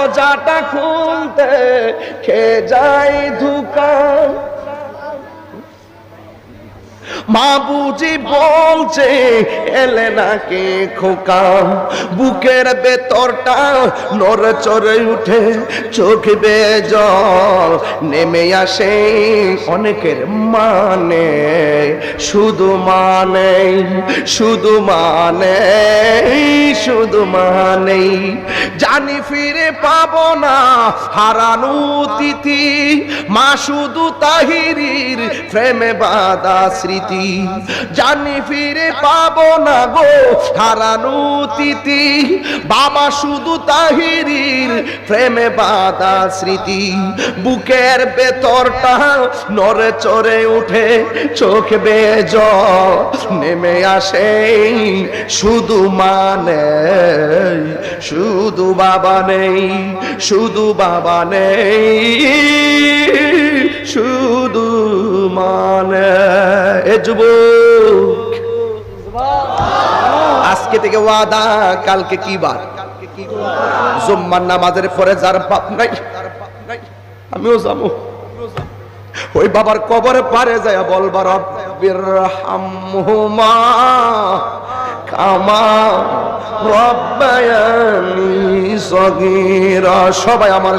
দরজাটা খুলতে খেয়ে যায় ধোঁকা। মা বুঝি বলছে এলে নাকি খোকা, বুকের ভেতরটা নড়ে চড়ে উঠে, চোখ বেয়ে জল নেমে আসে। অনেকের মানে শুধু মানে শুধু মানে শুধু মানে জানি ফিরে পাবো না হারানো তিথি, মা শুধু তাহিরির প্রেমে বাঁধা স্মৃতি। জানি ফিরে পাবো না গো হারানো তিথি, বাবা শুধু তাহিরির প্রেমে বাঁধা স্মৃতি। বুকের ভেতরটা নড়ে চড়ে উঠে, চোখ বেয়ে জল নেমে আসে। শুধু মানে শুধু বাবা নেই, শুধু বাবা নেই, শুধু মানে। এ যুবক, আজকে থেকে ওয়াদা, কালকে কি বার? জুম্মার নামাজের পরে যার বাপ নাই, আমিও যাবো ওই বাবার কবরে পারে যায় বলবার রব্বিরহামহুমা কামা রাব্বায়ানি সগীরা। সবাই আমার